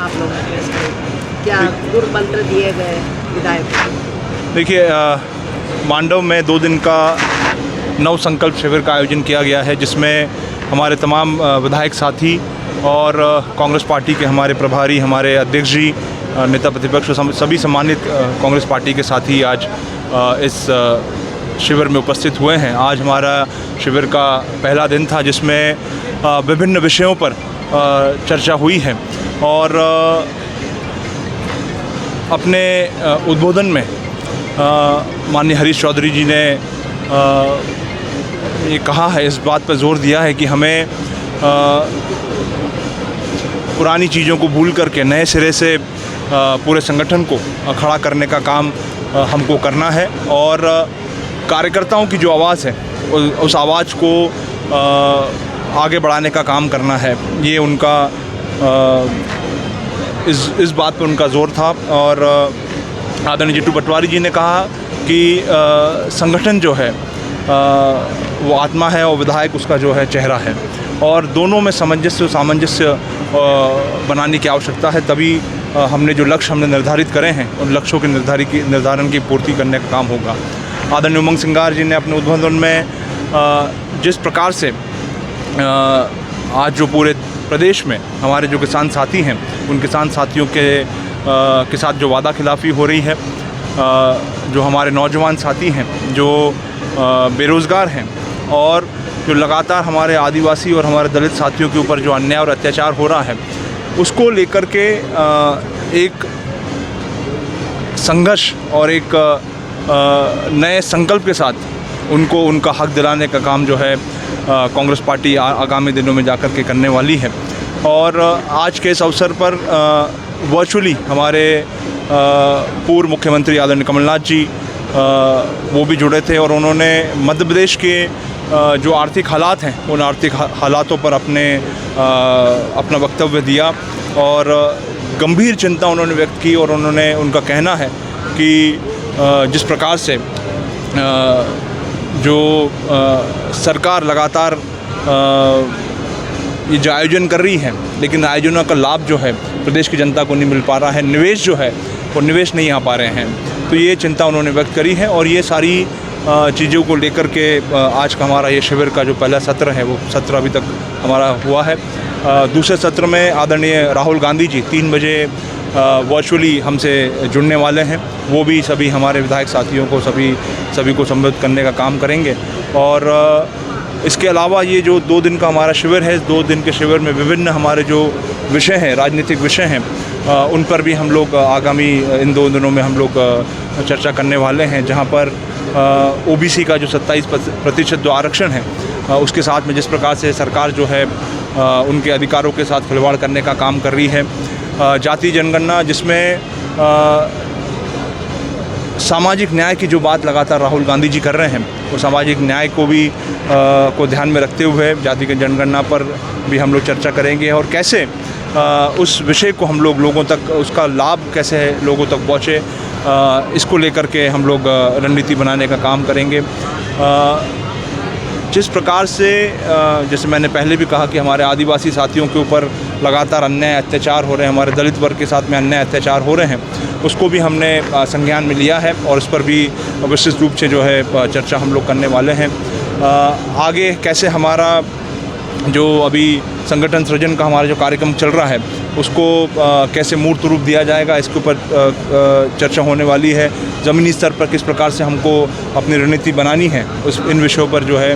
आप लोगों ने इसको क्या गुर मंत्र दिए गए विधायकों को? देखिए, मांडव में 2 दिन का नव संकल्प शिविर का आयोजन किया गया है, जिसमें हमारे तमाम विधायक साथी और कांग्रेस पार्टी के हमारे प्रभारी, हमारे अध्यक्ष जी, नेता प्रतिपक्ष, सभी सम्मानित कांग्रेस पार्टी के साथी आज इस शिविर में उपस्थित हुए हैं। आज हमारा शिविर का पहला दिन था, जिसमें विभिन्न विषयों पर चर्चा हुई है और अपने उद्बोधन में माननीय हरीश चौधरी जी ने ये कहा है, इस बात पर जोर दिया है कि हमें पुरानी चीज़ों को भूल करके नए सिरे से पूरे संगठन को खड़ा करने का काम हमको करना है और कार्यकर्ताओं की जो आवाज़ है उस आवाज़ को आगे बढ़ाने का काम करना है। ये उनका इस बात पर उनका जोर था। और आदरणीय जितू पटवारी जी ने कहा कि संगठन जो है वो आत्मा है और विधायक उसका जो है चेहरा है, और दोनों में सामंजस्य बनाने की आवश्यकता है। तभी हमने जो लक्ष्य निर्धारित करे हैं उन लक्ष्यों के निर्धारण की पूर्ति करने का काम होगा। आदरणीय उमंग सिंगार जी ने अपने उद्बोधन में जिस प्रकार से आज जो पूरे प्रदेश में हमारे जो किसान साथी हैं, उन किसान साथियों के साथ जो वादा खिलाफ़ी हो रही है, जो हमारे नौजवान साथी हैं जो बेरोज़गार हैं, और जो लगातार हमारे आदिवासी और हमारे दलित साथियों के ऊपर जो अन्याय और अत्याचार हो रहा है, उसको लेकर के एक संघर्ष और एक नए संकल्प के साथ उनको उनका हक दिलाने का काम जो है कांग्रेस पार्टी आगामी दिनों में जाकर के करने वाली है। और आज के इस अवसर पर वर्चुअली हमारे पूर्व मुख्यमंत्री आदरणीय कमलनाथ जी वो भी जुड़े थे और उन्होंने मध्य प्रदेश के जो आर्थिक हालात हैं उन आर्थिक हालातों पर अपना वक्तव्य दिया और गंभीर चिंता उन्होंने व्यक्त की। और उनका कहना है कि जिस प्रकार से जो सरकार लगातार ये जो आयोजन कर रही है, लेकिन आयोजनों का लाभ जो है प्रदेश की जनता को नहीं मिल पा रहा है, निवेश जो है वो निवेश नहीं आ पा रहे हैं, तो ये चिंता उन्होंने व्यक्त करी है। और ये सारी चीज़ों को लेकर के आज का हमारा ये शिविर का जो पहला सत्र है वो सत्र अभी तक हमारा हुआ है। दूसरे सत्र में आदरणीय राहुल गांधी जी 3 बजे वर्चुअली हमसे जुड़ने वाले हैं। वो भी सभी हमारे विधायक साथियों को सभी को संबोधित करने का काम करेंगे। और इसके अलावा ये जो 2 दिन का हमारा शिविर है, इस 2 दिन के शिविर में विभिन्न हमारे जो विषय हैं, राजनीतिक विषय हैं, उन पर भी हम लोग आगामी इन 2 दिनों में हम लोग चर्चा करने वाले हैं। जहाँ पर ओबीसी का जो 27% जो आरक्षण है, उसके साथ में जिस प्रकार से सरकार जो है उनके अधिकारों के साथ खिलवाड़ करने का काम कर रही है, जातीय जनगणना जिसमें सामाजिक न्याय की जो बात लगातार राहुल गांधी जी कर रहे हैं, वो सामाजिक न्याय को भी को ध्यान में रखते हुए जाति की जनगणना पर भी हम लोग चर्चा करेंगे और कैसे उस विषय को हम लोगों तक उसका लाभ कैसे लोगों तक पहुँचे, इसको लेकर के हम लोग रणनीति बनाने का काम करेंगे। जिस प्रकार से जैसे मैंने पहले भी कहा कि हमारे आदिवासी साथियों के ऊपर लगातार अन्याय अत्याचार हो रहे हैं, हमारे दलित वर्ग के साथ में अन्याय अत्याचार हो रहे हैं, उसको भी हमने संज्ञान में लिया है और इस पर भी विशेष रूप से जो है चर्चा हम लोग करने वाले हैं। आगे कैसे हमारा जो अभी संगठन सृजन का हमारा जो कार्यक्रम चल रहा है उसको कैसे मूर्त रूप दिया जाएगा, इसके ऊपर चर्चा होने वाली है। ज़मीनी स्तर पर किस प्रकार से हमको अपनी रणनीति बनानी है, इन विषयों पर जो है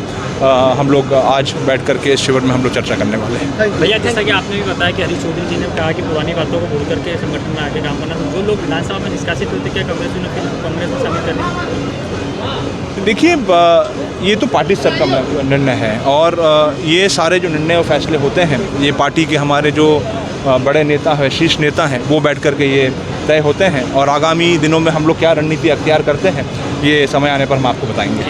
हम लोग आज बैठ कर के इस शिविर में हम लोग चर्चा करने वाले हैं। भैया, जैसा कि आपने भी बताया कि हरीश चौधरी जी ने कहा कि पुरानी बातों को भूल करके संगठन में आगे काम करना, तो जो लोग विधानसभा में निष्कासित होते क्या कांग्रेस में शामिल करने? देखिए, ये तो पार्टी स्तर का निर्णय है और ये सारे जो निर्णय और फैसले होते हैं ये पार्टी के हमारे जो बड़े नेता हैं, शीर्ष नेता हैं, वो बैठ कर के ये तय होते हैं और आगामी दिनों में हम लोग क्या रणनीति अख्तियार करते हैं ये समय आने पर हम आपको बताएंगे।